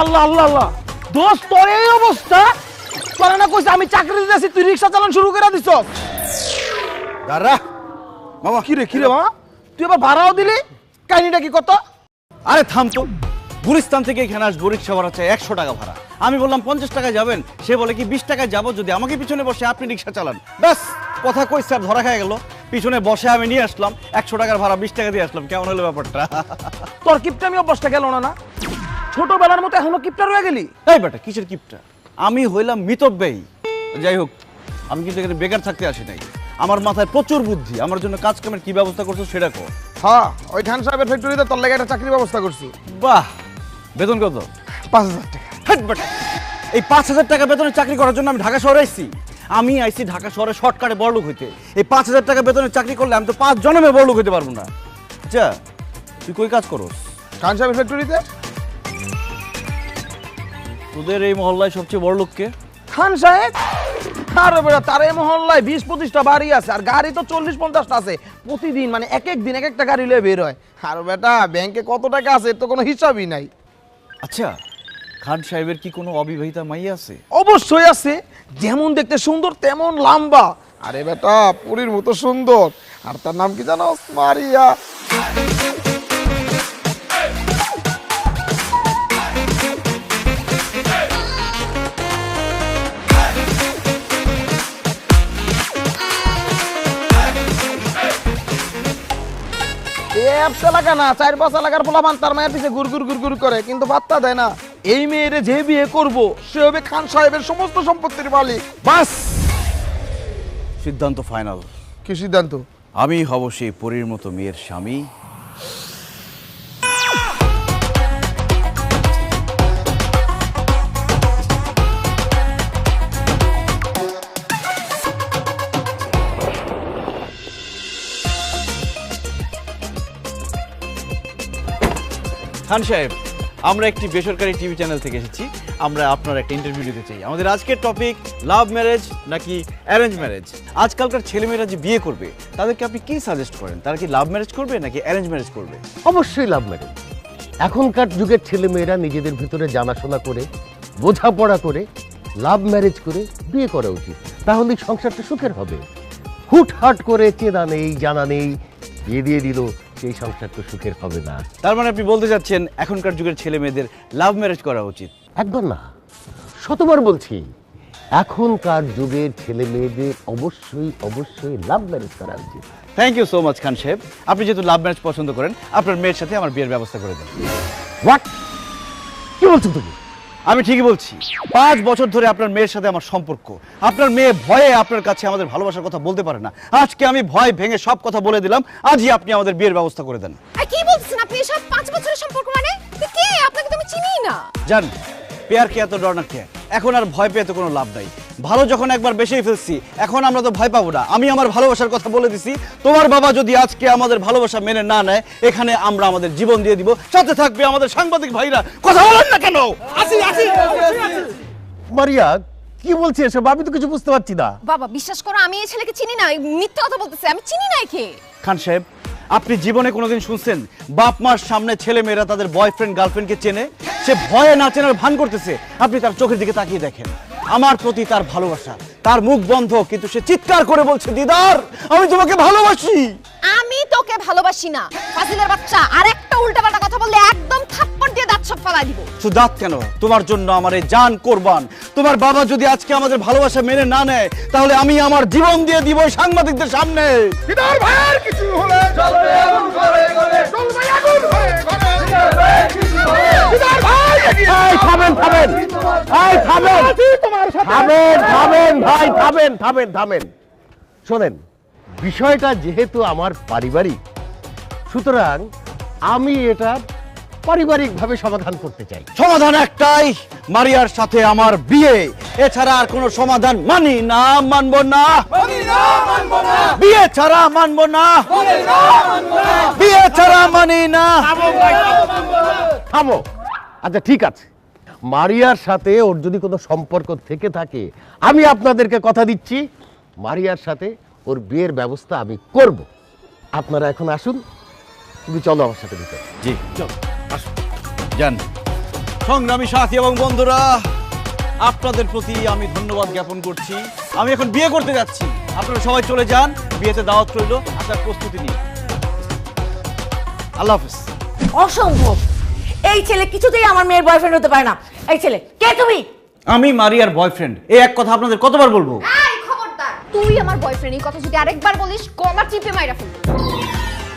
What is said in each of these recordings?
আল্লাহ আল্লাহ আল্লাহ দোস্ত তোর এই অবস্থা তোরা না কইছ আমি চাকরি দিতেছি তুই রিকশা চালান শুরু করে দিছ দাঁড়া মামা কি রে মামা তুই আবার ভাড়াও দিলি কাহিনীটা কি কত আরে থাম তো গুলিস্তান থেকে এখানে আসবো রিক্সা ভাড়া চাই 100 টাকা ভাড়া আমি বললাম 50 টাকায় যাবেন সে বলে কি 20 টাকায় যাবো যদি আমাকে পিছনে বসে আপনি রিক্সা চালান ব্যাস কথা কই স্যার ধরা খেয়ে গেল পিছনে বসে আমি নিয়ে আসলাম 100 টাকার ভাড়া 20 টাকা দিয়ে আসলাম কেমন হলো ব্যাপারটা তোর কিপটা আমি অবস্থা গেল না ছোটবেলার মতো এখনো কিপটা রয়ে গেলি এই বেটা কিসের কিপটা আমি হইলাম মিতব্যয়ী যাই হোক আমি কিন্তু এখানে বেকার থাকতে আসি নাই আমার মাথায় প্রচুর বুদ্ধি আমার জন্য কাজ কামের কি ব্যবস্থা করছো সেটা কর হ্যাঁ ওই খান সাহেবের ফ্যাক্টরিতে তোর লেগে একটা চাকরির ব্যবস্থা করছি বাহ বেতন কত 5000 টাকা হাট বেটা এই 5000 টাকা বেতনে চাকরি করার জন্য আমি ঢাকা শহরে আইছি আমি আইছি ঢাকা শহরে শর্টকাটে বড়লোক হইতে এই 5000 টাকা বেতনে চাকরি করলে আমি তো 5 জন্মে বড়লোক হইতে পারবো না আচ্ছা তুই কই কাজ করস খান সাহেবের ফ্যাক্টরিতে তোদের এই মহল্লায় সবচেয়ে বড়লোক কে খান সাহেব আরে বেটা তার এই মহল্লায় 20-25টা বাড়ি আছে আর গাড়ি তো 40-50টা আছে প্রতিদিন মানে এক দিন এক একটা গাড়ি লয়ে বের হয় আর বেটা ব্যাংকে কত টাকা আছে এর তো কোনো হিসাবই নাই আচ্ছা খান সাহেবের কি কোনো অবিবাহিতা মাইয়া আছে অবশ্যই আছে যেমন দেখতে সুন্দর তেমন লম্বা আরে বেটা পুরীর মতো সুন্দর আর তার নাম কি জানো মারিয়া এলাকা না 4-5 এলাকার পোলাপান তার মায়ের পিছে গুড় করে কিন্তু পাত্তা দেয় না এই মেয়েরে যে বিয়ে করব সে হবে খান সাহেবের সমস্ত সম্পত্তির মালিক বাস সিদ্ধান্ত ফাইনাল কি সিদ্ধান্ত আমি হব সেই পরীর মতো মেয়ের স্বামী খান সাহেব আমরা একটি বেসরকারি টিভি চ্যানেল থেকে এসেছি আমরা আপনার একটা ইন্টারভিউ নিতে চাই আমাদের আজকের টপিক লাভ ম্যারেজ নাকি অ্যারেঞ্জ ম্যারেজ আজকালকার ছেলেমেয়েরা যে বিয়ে করবে তাদেরকে আপনি কি সাজেস্ট করেন তারা কি লাভ ম্যারেজ করবে নাকি অ্যারেঞ্জ ম্যারেজ করবে অবশ্যই লাভ ম্যারেজ এখনকার যুগের ছেলেমেয়েরা নিজেদের ভিতরে জানাশোনা করে বোঝাপড়া করে লাভ ম্যারেজ করে বিয়ে করা উচিত তাহলে সংসারটা সুখের হবে হুটহাট করে চেনা নেই জানা নেই বিয়ে দিয়ে দিল সেই সংসার তো সুখের হবে না তার মানে আপনি বলতে চাচ্ছেন এখনকার যুগের ছেলে মেয়েদের লাভ ম্যারেজ করা উচিত একবার না শতবার বলছি এখনকার যুগের ছেলে মেয়েদের অবশ্যই লাভ ম্যারেজ করা উচিত থ্যাংক ইউ সো মাচ খান সাহেব আপনি যেহেতু লাভ ম্যারেজ পছন্দ করেন আপনার মেয়ের সাথে আমার বিয়ের ব্যবস্থা করে দেন হোয়াট কি বলছো তুমি আমি ঠিকই বলছি 5 বছর ধরে আপনার মেয়ের সাথে আমার সম্পর্ক আপনার মেয়ে ভয়ে আপনার কাছে আমাদের ভালোবাসার কথা বলতে পারে না আজকে আমি ভয় ভেঙে সব কথা বলে দিলাম আজই আপনি আমাদের বিয়ের ব্যবস্থা করে দেন কি বলছেন আপনি এসব 5 বছরের সম্পর্ক মানে কে আপনাকে তো আমি চিনিই না জান পেয়ার কে এত ডর না কে এখন আর ভয় পেয়ে তো কোনো লাভ নাই ভালো যখন একবার বেশিই ফেলছি এখন আমরা তো ভয় পাবো না আমি আমার ভালোবাসার কথা বলে দিছি তোমার বাবা যদি আজকে আমাদের ভালোবাসা মেনে না নেয় এখানে আমরা আমাদের জীবন দিয়ে দিব সাথে থাকবে আমাদের সাংবাদিক ভাইরা কথা বলেন না কেন আসি মারিয়া কি বলছে এসব আমি তো কিছু বুঝতে পারছি না বাবা বিশ্বাস করো আমি এই ছেলেকে চিনি না মিথ্যা কথা বলতেছে আমি চিনি না একে খান সাহেব আপনি জীবনে কোনোদিন শুনছেন বাপ মার সামনে ছেলে মেয়েরা তাদের বয়ফ্রেন্ড গার্লফ্রেন্ডকে চেনে সে ভয়ে না চেনার ভান করতেছে আপনি তার চোখের দিকে তাকিয়ে দেখেন আমার প্রতি তার ভালোবাসা তার মুখ বন্ধ কিন্তু সে চিৎকার করে বলছে দিদার আমি তোমাকে ভালোবাসি আমি তোকে ভালোবাসি না ফাজিলের বাচ্চা আরেকটা উল্টাপাল্টা কথা বললে একদম থাপ্পড় দিয়ে দাঁত সব ফালাই দিব শুধু দাঁত কেন তোমার জন্য আমার এই জান কোরবান তোমার বাবা যদি আজকে আমাদের ভালোবাসা মেনে না নেয় তাহলে আমি আমার জীবন দিয়ে দিব সাংবাদিকদের সামনে দিদার ভাইয়ের কিছু হলে চলবে আগুন করে করে চলবে আগুন হয়ে ঘরে কিছু হলে দিদার ভাই এই থামেন ভাই থামেন শোনেন বিষয়টা যেহেতু আমার পারিবারিক সুতরাং আমি এটা পারিবারিকভাবে সমাধান করতে চাই সমাধান একটাই মারিয়ার সাথে আমার বিয়ে এছাড়া আর কোনো সমাধান মানি না মানবো না বিয়ে ছাড়া মানবো না বিয়ে ছাড়া মানি না থামো আচ্ছা ঠিক আছে মারিয়ার সাথে ওর যদি কোনো সম্পর্ক থেকে থাকে আমি আপনাদেরকে কথা দিচ্ছি মারিয়ার সাথে ওর বিয়ের ব্যবস্থা আমি করব আপনারা এখন আসুন তুমি চলো আমার সাথে ভিতরে জি চল আসুন যান সংগ্রামী সাথী এবং বন্ধুরা, আপনাদের প্রতি আমি ধন্যবাদ জ্ঞাপন করছি। আমি এখন বিয়ে করতে যাচ্ছি, আপনারা সবাই চলে যান, বিয়েতে দাওয়াত রইল, আসার প্রস্তুতি নিন। আল্লাহ হাফেজ। অসম্ভব, এই ছেলে কিছুতেই আমার মেয়ের বয়ফ্রেন্ড হতে পারে না। এই ছেলে কে তুমি? আমি মারিয়ার বয়ফ্রেন্ড। এই এক কথা আপনাদের কতবার বলবো? এই খবরদার, তুই আমার বয়ফ্রেন্ড এই কথা যদি আরেকবার বলিস গলা টিপে মাইরা ফেলবো।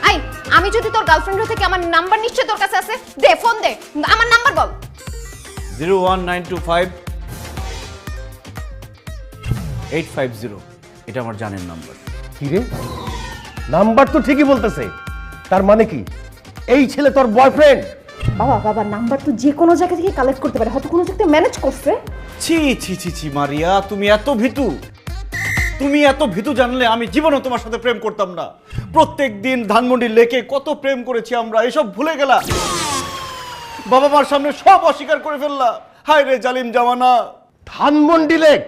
এই, আমি যদি তোর গার্লফ্রেন্ড হতে, আমার নাম্বার নিশ্চয় তোর কাছে আছে, দে ফোন দে, আমার নাম্বার বল। 01925 850, এটা আমার জানের নাম্বার। কি রে, নাম্বার তো ঠিকই বলতেছে, তার মানে কি এই ছেলে তোর বয়ফ্রেন্ড? বাবা বাবা, নাম্বার তো যে কোনো জায়গা থেকে কালেক্ট করতে পারে, হয়তো কোনো জায়গায় ম্যানেজ করছে। ছি ছি ছি ছি মারিয়া, তুমি এত ভীতু। তুমি এত ভীতু জানলে আমি জীবনও তোমার সাথে প্রেম করতাম না। প্রত্যেক দিন ধানমন্ডি লেকে কত প্রেম করেছি আমরা, এসব ভুলে গেলা। বাবা মার সামনে সব অস্বীকার করে ফেললা। হায় রে জালিম জামানা। ধানমন্ডি লেক,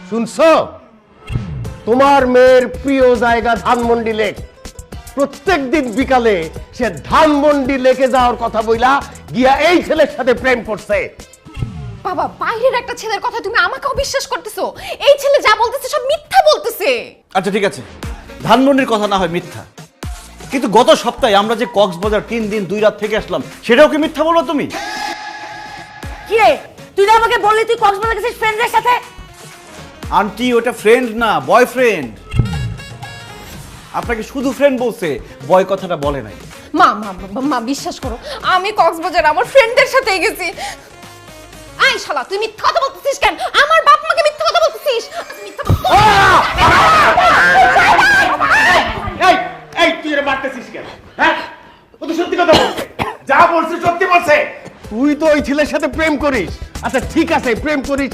শুনছো? তোমার মেয়ের প্রিয় জায়গা ধানমন্ডি লেক। প্রত্যেক দিন বিকালে সে ধানমন্ডি লেকে যাওয়ার কথা বইলা গিয়া এই ছেলের সাথে প্রেম করছে। বাবা, বাইরের একটা ছেলের কথা তুমি আমাকেও বিশ্বাস করতেছো? এই ছেলে যা বলতেছে সব মিথ্যা বলতেছে। আচ্ছা ঠিক আছে, ধানমন্ডির কথা না হয় মিথ্যা, কিন্তু গত সপ্তাহে আমরা যে কক্সবাজার 3 দিন 2 রাত থেকে আসলাম, সেটাও কি মিথ্যা বলবো তুমি? কি রে, তুই না আমাকে বললি তুই কক্সবাজার গেছিস ফ্রেন্ডদের সাথে? আন্টি, ওটা ফ্রেন্ড না, বয়ফ্রেন্ড। আপনাকে শুধু ফ্রেন্ড বলছে, বয় কথাটা বলে নাই। মা মা মা- মা বিশ্বাস করো, আমি কক্সবাজার আমার ফ্রেন্ডদের সাথে গেছি। আই শালা, তুই মিথ্যা কথা বলতেছিস কেন? আমার বাপ মাকে মিথ্যা কথা বলতেছিস? মিথ্যা এই এই তুই এর মারতেছিস কেন? হ্যাঁ, ও তো সত্যি কথা বলছে, যা বলছে সত্যি বলছে। তুই তো ওই ছেলের সাথে প্রেম করিস। আচ্ছা ঠিক আছে, প্রেম করিস,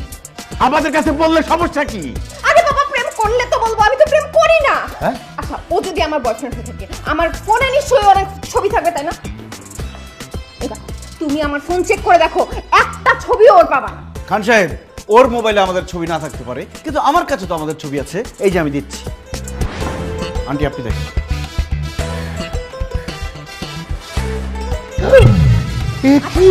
আমাদের কাছে বললে সমস্যা কি? আরে বাবা, প্রেম করলে তো বলবো, আমি তো প্রেম করি না। হ্যাঁ? আচ্ছা, ও যদি আমার বয়ফ্রেন্ড হয়ে থাকে, আমার ফোনে নিশ্চয়ই অনেক ছবি থাকবে, তাই না? এবার তুমি আমার ফোন চেক করে দেখো, একটা ছবিও ওর পাবা না। খান সাহেব, ওর মোবাইলে আমাদের ছবি না থাকতে পারে, কিন্তু আমার কাছে তো আমাদের ছবি আছে। এই যে আমি দিচ্ছি, আন্টি আপনি দেখেন। এ কি?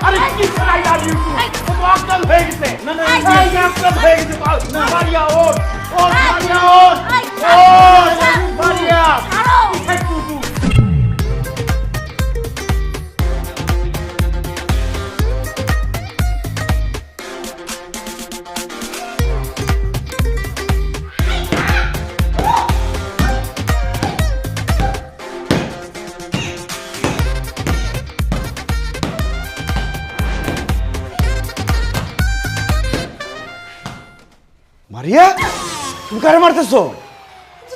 আরে কি চাই আর ইউ ও অজ্ঞান হয়ে গেছে। না না, এই অজ্ঞান হয়ে গেছে। মারিয়া ওঠ, ও মারিয়া ওঠ, ও মারিয়া। মারিয়া, তুমি কারে মারতেছো?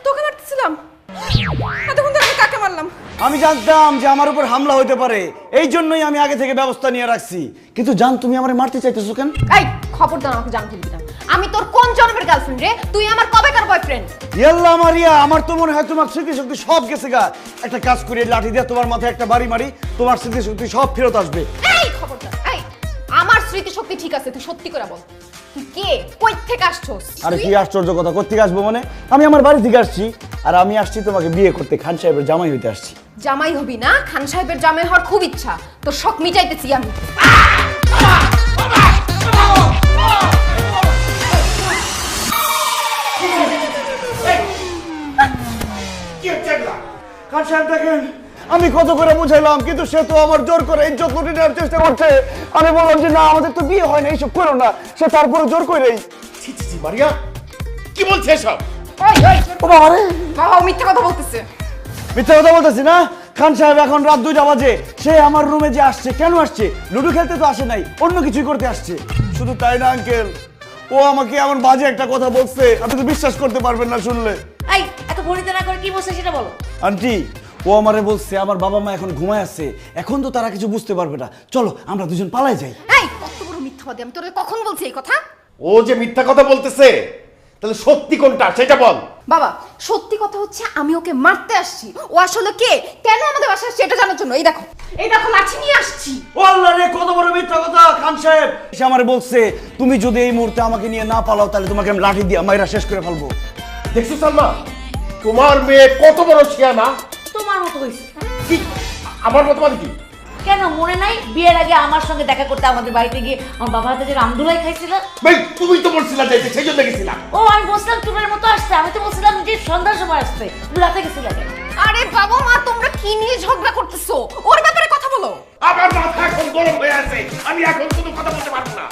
তোকে মারতেছিলাম, এতক্ষণ ধরে আমি কাকে মারলাম? আমি জানতাম যে আমার উপর হামলা হতে পারে, এই জন্যই আমি আগে থেকে ব্যবস্থা নিয়ে রাখছি। কিন্তু জান, তুমি আমারে মারতে চাইতেছো কেন? এই খবরদার আমাকে জানতে দিবি না। আমি তোর কোন জন্মের গার্লফ্রেন্ড রে? তুই আমার কবেকার বয়ফ্রেন্ড? ইয়াল্লা মারিয়া, আমার তো মনে হয় তোমার স্মৃতিশক্তি সব গেছে গা। একটা কাজ করি, লাঠি দিয়ে তোমার মাথায় একটা বাড়ি মারি, তোমার স্মৃতিশক্তি সব ফেরত আসবে। এই খবরদার, এই আমার স্মৃতিশক্তি ঠিক আছে, তুই সত্যি করে বল, তুই কে, কই থেকে আসছস? আরে কি আশ্চর্য কথা, কোত্থেকে আসবো মানে? আমি আমার বাড়ি থেকে আসছি, আর আমি আসছি তোমাকে বিয়ে করতে, খান সাহেবের জামাই হইতে আসছি। জামাই হবি না? খান সাহেবের জামাই হওয়ার খুব ইচ্ছা, তোর শখ মিটাইতেছি আমি। কি হচ্ছে এগুলা? খান সাহেব দেখেন, আমি কত করে বুঝাইলাম, কিন্তু সে তো আমার জোর করে ইজ্জত লুটে নেওয়ার চেষ্টা করছে। আমি বললাম যে না, আমাদের তো বিয়ে হয় না, এইসব করো না। সে তারপরে জোর করেই। ছি ছি ছি, মারিয়া কি বলছে এসব? ও বাবা রে, বাবা, ও মিথ্যা কথা বলতেছে। মিথ্যা কথা বলতেছি না। খান সাহেব এখন রাত 2টা বাজে, সে আমার রুমে যে আসছে, কেন আসছে? লুডো খেলতে তো আসে নাই, অন্য কিছুই করতে আসছে। শুধু তাই না আঙ্কেল, ও আমাকে এমন বাজে একটা কথা বলছে, আপনি তো বিশ্বাস করতে পারবেন না শুনলে। এই এত ভরিতে না করে কি বলছে সেটা বলো। আন্টি, ও আমারে বলছে আমার বাবা মা এখন ঘুমায় আছে, এখন তো তারা কিছু বুঝতে পারবে না, চলো আমরা দুজন পালাই যাই। এই কত বড় মিথ্যাবাদী, আমি তোরে কখন বলছি এই কথা? ও যে মিথ্যা কথা বলতেছে, তাহলে সত্যি কোনটা সেটা বল। বাবা সত্যি কথা হচ্ছে আমি ওকে মারতে আসছি। ও আসলে কে, কেন আমাদের বাসায় আসছে এটা জানার জন্য। এই দেখো লাঠি নিয়ে আসছি। ও আল্লাহ রে, কত বড় মিথ্যা কথা! খান সাহেব সে আমারে বলছে তুমি যদি এই মুহূর্তে আমাকে নিয়ে না পালাও তাহলে তোমাকে আমি লাঠি দিয়ে মাইরা শেষ করে ফেলবো। দেখছো সালমা, তোমার মেয়ে কত বড় শিয়ানা। তোমার মতো হয়েছে। কি আমার মত মানে কি? কেন মনে নাই বিয়ের আগে আমার সঙ্গে দেখা করতে আমাদের বাড়িতে গিয়ে আমার বাবার হাতে যে রামদুলাই খাইছিল? ভাই তুমি তো বলছিলা যাইতে, সেই জন্য গেছিলাম। ও আমি বলছিলাম তোমার মতো আসতে, আমি তো বলছিলাম যে সন্ধ্যার সময় আসতে, তুমি রাতে গেছিলে কেন? আরে বাবা মা তোমরা কি নিয়ে ঝগড়া করতেছো, ওর ব্যাপারে কথা বলো। আমার মাথা এখন গরম হয়ে আছে, আমি এখন কোনো কথা বলতে পারবো না।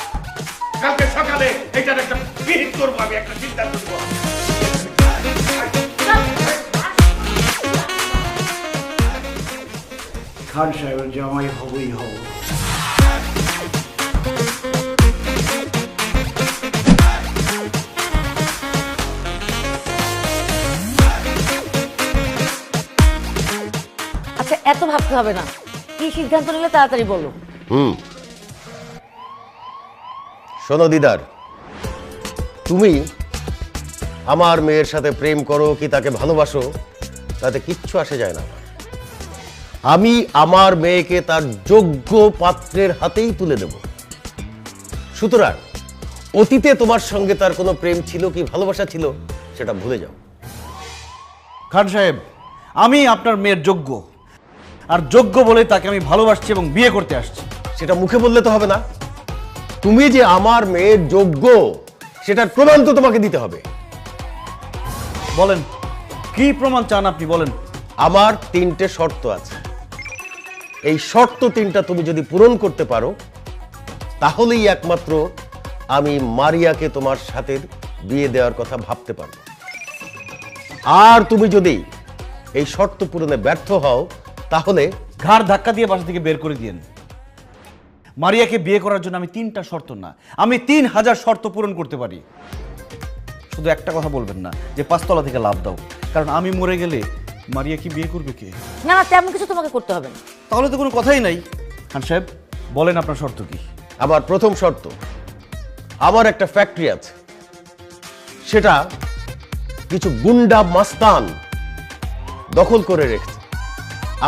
কালকে সকালে এটার একটা বিহিত করবো, আমি একটা সিদ্ধান্ত নেবো। খান সাহেবের জামাই হবই হব। আচ্ছা এত ভাবতে হবে না, কি সিদ্ধান্ত নিলে তাড়াতাড়ি বলো। শোনো দিদার, তুমি আমার মেয়ের সাথে প্রেম করো কি তাকে ভালোবাসো তাতে কিচ্ছু আসে যায় না। আমি আমার মেয়েকে তার যোগ্য পাত্রের হাতেই তুলে দেব। সুতরাং অতীতে তোমার সঙ্গে তার কোনো প্রেম ছিল কি ভালোবাসা ছিল সেটা ভুলে যাও। খান সাহেব, আমি আপনার মেয়ের যোগ্য, আর যোগ্য বলে তাকে আমি ভালোবাসছি এবং বিয়ে করতে আসছি। সেটা মুখে বললে তো হবে না, তুমি যে আমার মেয়ের যোগ্য সেটার প্রমাণ তো তোমাকে দিতে হবে। বলেন কি প্রমাণ চান আপনি, বলেন। আমার 3টে শর্ত আছে, এই শর্ত 3টা তুমি যদি পূরণ করতে পারো তাহলেই একমাত্র আমি মারিয়াকে তোমার সাথে বিয়ে দেওয়ার কথা ভাবতে পারবো। আর তুমি যদি এই শর্ত পূরণে ব্যর্থ হও তাহলে ঘাড় ধাক্কা দিয়ে বাসা থেকে বের করে দিয়েন। মারিয়াকে বিয়ে করার জন্য আমি 3টা শর্ত না, আমি 3000 শর্ত পূরণ করতে পারি। শুধু একটা কথা বলবেন না যে 5তলা থেকে লাভ দাও, কারণ আমি মরে গেলে মারিয়া কি বিয়ে করবে কে? না না তেমন কিছু তোমাকে করতে হবে না। তাহলে তো কোনো কথাই নাই। খান সাহেব বলেন আপনার শর্ত কি? আমার প্রথম শর্ত, আমার একটা ফ্যাক্টরি আছে, সেটা কিছু গুন্ডা মাস্তান দখল করে রেখেছে।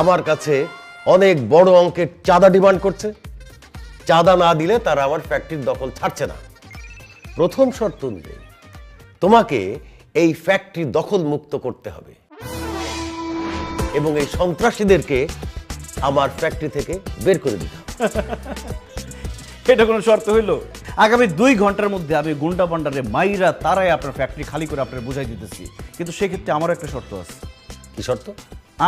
আমার কাছে অনেক বড় অঙ্কের চাঁদা ডিমান্ড করছে, চাঁদা না দিলে তারা আমার ফ্যাক্টরির দখল ছাড়ছে না। প্রথম শর্ত অনুযায়ী তোমাকে এই ফ্যাক্টরি দখল মুক্ত করতে হবে এবং এই সন্ত্রাসীদেরকে আমার ফ্যাক্টরি থেকে বের করে দিতে হবে। এটা কোনো শর্ত হইলো? আগামী 2 ঘন্টার মধ্যে আমি গুন্ডা পান্ডারে মাইরা তারাই আপনার ফ্যাক্টরি খালি করে আপনার বুঝাই দিতেছি, কিন্তু সেক্ষেত্রে আমারও একটা শর্ত আছে। কি শর্ত?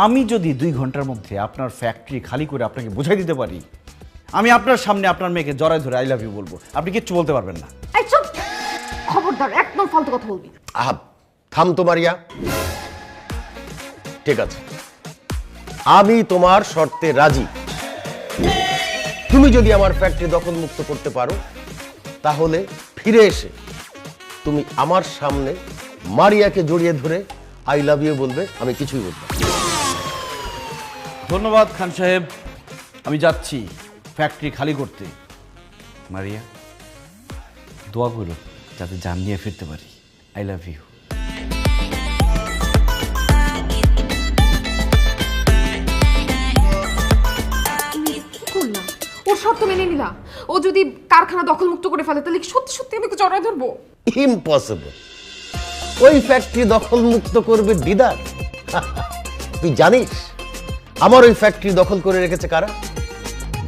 আমি যদি 2 ঘন্টার মধ্যে আপনার ফ্যাক্টরি খালি করে আপনাকে বুঝাই দিতে পারি, আমি আপনার সামনে আপনার মেয়েকে জড়ায় ধরে আই লাভ ইউ বলবো, আপনি কিচ্ছু বলতে পারবেন না। এই চুপ, খবরদার একদম ফালতু কথা বলবি। আহা, থাম তো মারিয়া। ঠিক আছে, আমি তোমার শর্তে রাজি। তুমি যদি আমার ফ্যাক্টরি দখল মুক্ত করতে পারো তাহলে ফিরে এসে তুমি আমার সামনে মারিয়াকে জড়িয়ে ধরে আই লাভ ইউ বলবে, আমি কিছুই বলবো না। ধন্যবাদ খান সাহেব, আমি যাচ্ছি ফ্যাক্টরি খালি করতে। মারিয়া দোয়া করো যাতে জান নিয়ে ফিরতে পারি। I love you. ওর শর্ত মেনে নিলা, ও যদি কারখানা দখল মুক্ত করে ফেলে তাহলে সত্যি সত্যি আমি জড়ায় ধরবো? ইম্পসিবল। ওই ফ্যাক্টরি দখল মুক্ত করবে দিদার। তুই জানিস আমার ওই ফ্যাক্টরি দখল করে রেখেছে কারা?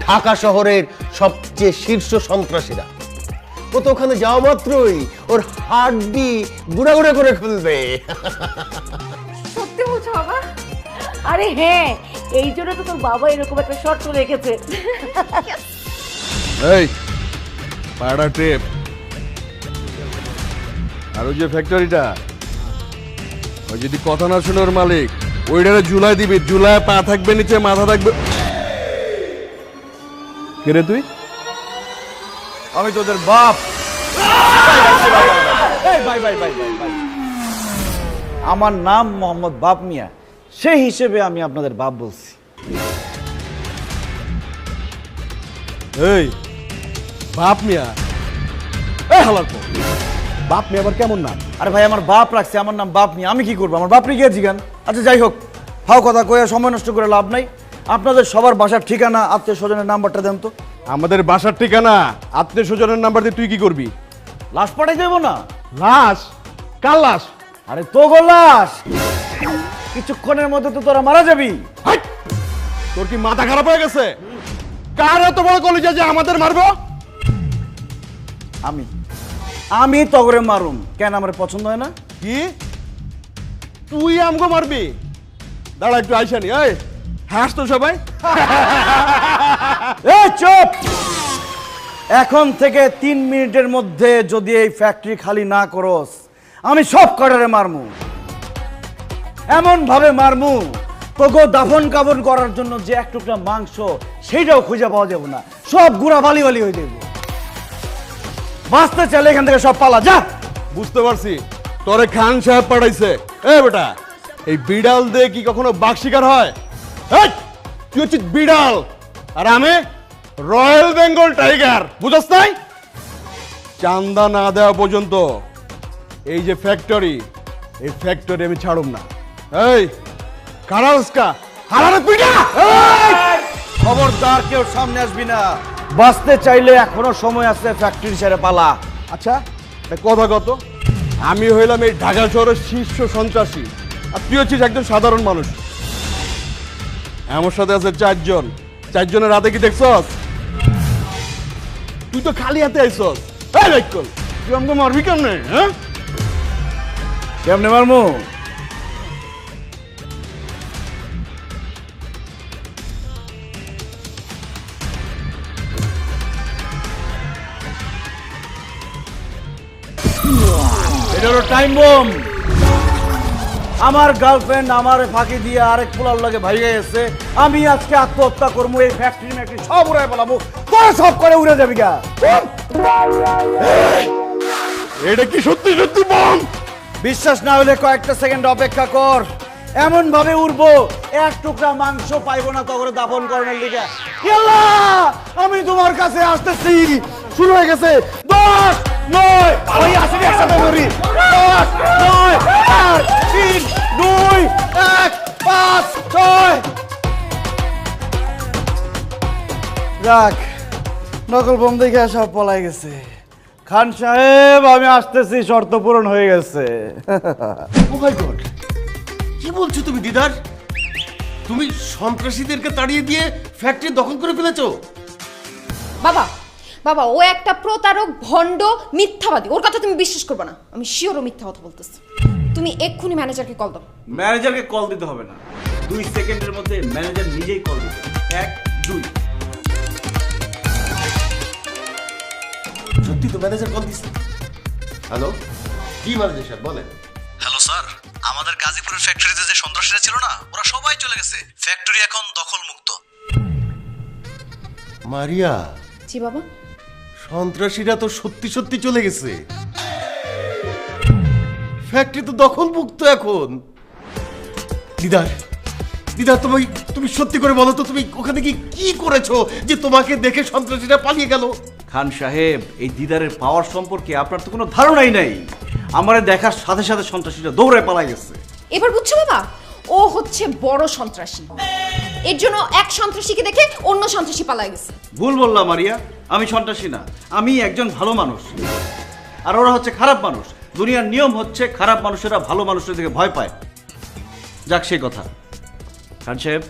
ঢাকা শহরের সবচেয়ে শীর্ষ সন্ত্রাসীরা। ও তো ওখানে যাওয়া মাত্রই ওর হাড্ডি গুঁড়া গুঁড়া করে ফেলবে। সত্যি বলছো বাবা? আরে হ্যাঁ, এই জন্য তো তোর বাবা এরকম একটা শর্ত রেখেছে। এই পাড়া ট্রেপ আর ওই যে ফ্যাক্টরিটা, ওই যদি কথা না শুনে ওর মালিক ওইটারে ঝুলাই দিবি, ঝুলায় পা থাকবে নিচে, মাথা থাকবে। কে রে তুই? আমি তোদের বাপ। আমার নাম মোহাম্মদ বাপ মিয়া, সেই হিসেবে আমি আপনাদের বাপ বলছি। এই বাপ মিয়া, এই হালার পর বাপ নিয়ে আবার কেমন নাম? আরে ভাই আমার বাপ রাখছে, আমার নাম বাপ নিয়ে আমি কি করবো? আমার বাপ নিয়ে গিয়েছি গান। আচ্ছা যাই হোক, হাও কথা কয়ে সময় নষ্ট করে লাভ নাই। আপনাদের সবার বাসার ঠিকানা, আত্মীয় স্বজনের নাম্বারটা দেন তো। আমাদের বাসার ঠিকানা, আত্মীয় স্বজনের নাম্বার দিয়ে তুই কি করবি? লাশ পাঠাই দেবো না? লাশ? কার লাশ? আরে তো গো লাশ, কিছুক্ষণের মধ্যে তো তোরা মারা যাবি। হাট! তোর কি মাথা খারাপ হয়ে গেছে? কার এত বড় কলিজা যে আমাদের মারবো? আমি তগরে মারুম কেন? আমার পছন্দ হয় না? কি তুই আমগো মারবি? দাঁড়া একটু আইসানি, এই হাস তো সবাই। এই চুপ! এখন থেকে 3 মিনিটের মধ্যে যদি এই ফ্যাক্টরি খালি না করস, আমি সব কটারে মারমু। এমন ভাবে মারমু তোকে দাফন কাফন করার জন্য যে এক টুকরা মাংস সেইটাও খুঁজে পাওয়া যাবে না, সব গুড়া বালি বালি হয়ে যাবে। বাঁচতে চাইলে এখান থেকে সব পালা যা। বুঝতে পারছি তোরে খান সাহেব পাঠাইছে। এ বেটা, এই বিড়াল দিয়ে কি কখনো বাঘ শিকার হয়? এই, তুই হচ্ছিস বিড়াল আর আমি রয়্যাল বেঙ্গল টাইগার, বুঝছ নাই? চান্দা না দেওয়া পর্যন্ত এই যে ফ্যাক্টরি, এই ফ্যাক্টরি আমি ছাড়ুম না। এই কারাসকা হারারে পিটা! খবরদার কেউ সামনে আসবি না। বাঁচতে চাইলে এখনো সময় আছে, ফ্যাক্টরি ছেড়ে পালা। আচ্ছা একটা কথা কত, আমি হইলাম এই ঢাকা শহরের শীর্ষ সন্ত্রাসী আর তুই হচ্ছিস একজন সাধারণ মানুষ। আমার সাথে আছে 4 জন, 4 জনের হাতে কি দেখছস? তুই তো খালি হাতে আইছস। এই রাইকল, তুই আমাকে মারবি কেমনে? হ্যাঁ কেমনে মারমু? এটা হলো টাইম বোম। আমার গার্লফ্রেন্ড আমার ফাঁকি দিয়ে আরেক পোলার লাগে ভাইয়া এসে, আমি আজকে আত্মহত্যা করবো, এই ফ্যাক্টরি ম্যাক্টরি সব উড়াই বলাবো, তোরা সব করে উড়ে যাবি গা। এটা কি সত্যি সত্যি বম? বিশ্বাস না হলে কয়েকটা সেকেন্ড অপেক্ষা কর, এমন ভাবে উড়বো এক টুকরা মাংস পাইবো না তখন দাফন করানোর লিগে। আমি তোমার কাছে আসতেছি। শুরু হয়ে গেছে। 10, 9, ওই আসলে একসাথে ধরি। 10, 9, 8, 3, 2, 1, 5, 6। যাক, নকল বোম দেখে সব পলাই গেছে। খান সাহেব আমি আসতেছি, শর্ত পূরণ হয়ে গেছে। ও মাই গড, কি বলছো তুমি দিদার? তুমি সন্ত্রাসীদেরকে তাড়িয়ে দিয়ে ফ্যাক্টরি দখল করে ফেলেছো? বাবা বাবা, ও একটা প্রতারক, ভণ্ড, মিথ্যাবাদী। ওর কথা তুমি বিশ্বাস করবে না। আমি শিওর ও মিথ্যা কথা বলতেছি। তুমি এক্ষুনি ম্যানেজারকে কল দাও। ম্যানেজারকে কল দিতে হবে না, 2 সেকেন্ডের মধ্যে ম্যানেজার নিজেই কল দিবে। 1, 2। সত্যি তো ম্যানেজার কল দিচ্ছে। হ্যালো, কি ম্যানেজার সাহেব বলেন? হ্যালো স্যার, আমাদের গাজীপুরের ফ্যাক্টরিতে যে সন্ত্রাসীরা ছিল না, ওরা সবাই চলে গেছে। ফ্যাক্টরি এখন দখল মুক্ত। মারিয়া, জি বাবা। সন্ত্রাসীরা তো সত্যি সত্যি চলে গেছে। ফ্যাক্টরি তো দখল মুক্ত এখন। দিদার, দিদার তুমি সত্যি করে বলো তো, তুমি ওখানে কি করেছো যে তোমাকে দেখে সন্ত্রাসীরা পালিয়ে গেল? খান সাহেব, এই দিদারের পাওয়ার সম্পর্কে আপনার তো কোনো ধারণাই নাই। আমারে দেখার সাথে সাথে সন্ত্রাসীরা দৌড়ে পালাই গেছে। এবার বুঝছো বাবা, ও হচ্ছে বড় সন্ত্রাসী। এর জন্য এক সন্ত্রাসীকে দেখে অন্য সন্ত্রাসী পালায় গেছে। ভুল বললাম মারিয়া, আমি সন্ত্রাসী না, আমি একজন ভালো মানুষ। আর ওরা হচ্ছে খারাপ মানুষ। দুনিয়ার নিয়ম হচ্ছে খারাপ মানুষেরা ভালো মানুষের দিকে ভয় পায়। যাক সেই কথা। খান সাহেব,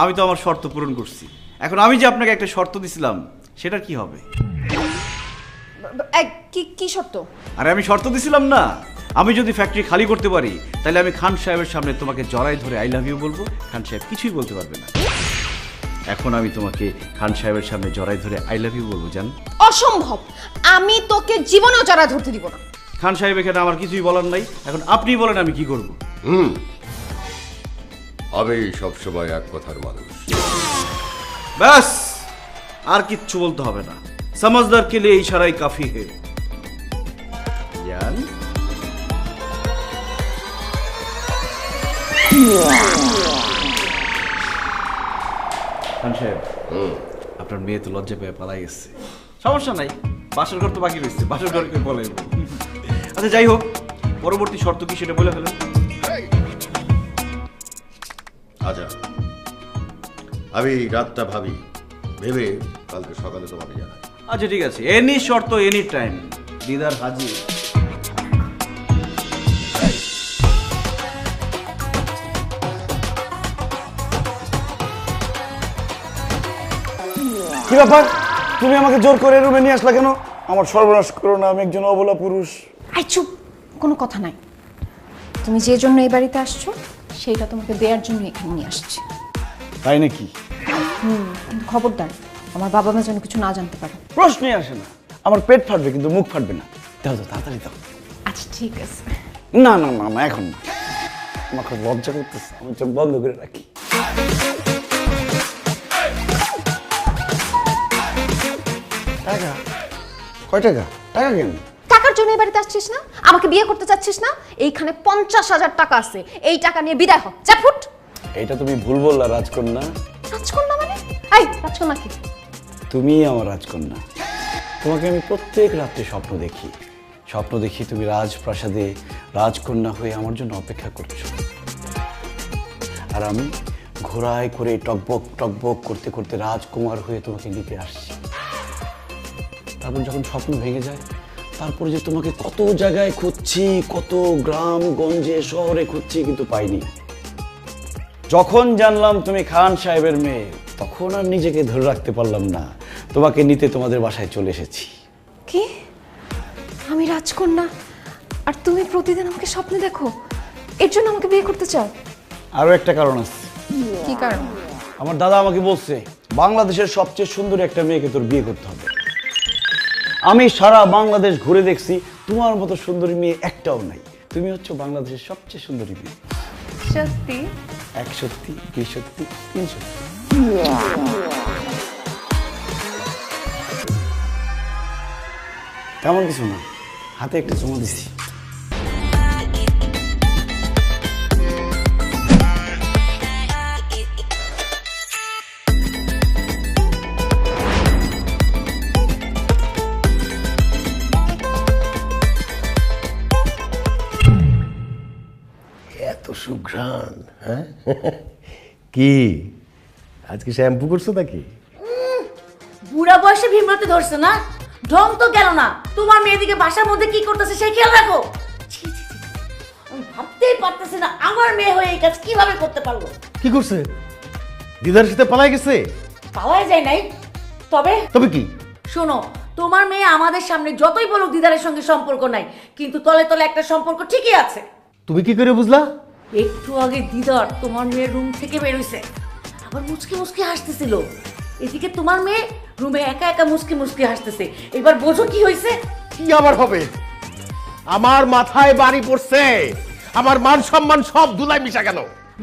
আমি তো আমার শর্ত পূরণ করছি। এখন আমি যে আপনাকে একটা শর্ত দিছিলাম, সেটা কি হবে? কি শর্ত? আরে আমি শর্ত দিছিলাম না, আমি যদি ফ্যাক্টরি খালি করতে পারি তাহলে আমি খান সাহেবের সামনে তোমাকে জড়াই ধরে আই লাভ ইউ বলবো, খান সাহেব কিছুই বলতে পারবে না। এখন আমি তোমাকে খান সাহেবের সামনে জড়াই ধরে আই লাভ ইউ বলবো জান? অসম্ভব, আমি তোকে জীবনেও জড়া ধরতে দিব না। খান সাহেব এখানে আমার কিছুই বলার নাই, এখন আপনি বলেন আমি কি করব? আমি সবসময় এক কথার মানুষ। ব্যাস, আর কিচ্ছু বলতে হবে না। समझदार के लिए इशारा ही काफी है জান। খান সাহেব, আপনার মেয়ে তো লজ্জা পেয়ে পালাই গেছে। সমস্যা নাই, বাসর ঘর তো বাকি রয়েছে, বাসর ঘরকে বলে আচ্ছা যাই হোক, পরবর্তী শর্ত কি সেটা বলে ফেলেন। আচ্ছা, আমি রাতটা ভাবি, ভেবে কালকে সকালে তোমাকে জানাই। আচ্ছা ঠিক আছে, এনি শর্ত এনি টাইম, দিদার হাজির। কি ব্যাপার, তুমি আমাকে জোর করে রুমে নিয়ে আসলা কেন? আমার সর্বনাশ করো না, আমি একজন অবলা পুরুষ। আই চুপ, কোনো কথা নাই। তুমি যে জন্য এই বাড়িতে আসছো সেইটা তোমাকে দেওয়ার জন্য এখানে নিয়ে আসছি। তাই নাকি? কিন্তু খবরদার আমার বাবা মা যেন কিছু না জানতে পারে। প্রশ্নই আসে না, আমার পেট ফাটবে কিন্তু মুখ ফাটবে না। দাও দাও, তাড়াতাড়ি দাও। আচ্ছা ঠিক আছে। না না না না, এখন না, আমার খুব লজ্জা করতেছে, আমি চোখ বন্ধ করে রাখি। টাকা? কয় টাকা? টাকা কেন? টাকার জন্য এই বাড়িতে আসছিস না? আমাকে বিয়ে করতে চাচ্ছিস না? এইখানে 50,000 টাকা আছে, এই টাকা নিয়ে বিদায় হ। যা ফুট। এটা তুমি ভুল বললা রাজকন্যা। রাজকন্যা মানে? এই রাজকন্যা কি? তুমি আমার রাজকন্যা। তোমাকে আমি প্রত্যেক রাত্রে স্বপ্ন দেখি, তুমি রাজপ্রাসাদে রাজকন্যা হয়ে আমার জন্য অপেক্ষা করছো, আর আমি ঘোড়ায় করে টকবক টকবক করতে করতে রাজকুমার হয়ে তোমাকে নিতে আসছি। তারপর যখন স্বপ্ন ভেঙে যায়, তারপর যে তোমাকে কত জায়গায় খুঁজছি, কত গ্রাম গঞ্জে শহরে খুঁজছি, কিন্তু পাইনি। যখন জানলাম তুমি খান সাহেবের মেয়ে, তখন আর নিজেকে ধরে রাখতে পারলাম না, তোমাকে নিতে তোমাদের বাসায় চলে এসেছি। কি? আমি রাজকন্যা আর তুমি প্রতিদিন আমাকে স্বপ্নে দেখো, এর জন্য আমাকে বিয়ে করতে চাও? আরো একটা কারণ আছে। কি কারণ? আমার দাদা আমাকে বলছে বাংলাদেশের সবচেয়ে সুন্দরী একটা মেয়েকে তোর বিয়ে করতে হবে। আমি সারা বাংলাদেশ ঘুরে দেখছি, তোমার মতো সুন্দরী মেয়ে একটাও নাই। তুমি হচ্ছে বাংলাদেশের সবচেয়ে সুন্দরী মেয়ে। সত্যি? 1 সত্যি, 2 সত্যি, 3 সত্যি। তেমন কিছু না, হাতে একটা চুমু দিছি। এত সুঘ্রাণ, হ্যাঁ? কি আজকে শ্যাম্পু করছো নাকি? বুড়া বয়সে ভীমরতি ধরছে না, ঢং তো গেল না। তোমার মেয়েদিকে বাসার মধ্যে কি করতেছে সেই খেয়াল রাখো। ছি, ছি, ছি। আমি ভাবতেই পারতেছি না আমার মেয়ে হয়ে এই কাজ কিভাবে করতে পারলো। কি করছে? দিদার সাথে পালাই গেছে? পালায় যায় নাই, তবে তবে কি? শোনো, তোমার মেয়ে আমাদের সামনে যতই বলুক দিদারের সঙ্গে সম্পর্ক নাই, কিন্তু তলে তলে একটা সম্পর্ক ঠিকই আছে। তুমি কি করে বুঝলা? একটু আগে দিদার তোমার মেয়ের রুম থেকে বেরোইছে, আবার মুচকি মুচকি হাসতেছিল। এদিকে তোমার মেয়ে রুমে একা একা মুচকি মুচকি হাসতেছে। এবার বোঝো কি হয়েছে? কি আবার হবে? আমার মাথায় বাড়ি পড়ছে, আমার মান সম্মান সব ধুলায় মিশা গেল।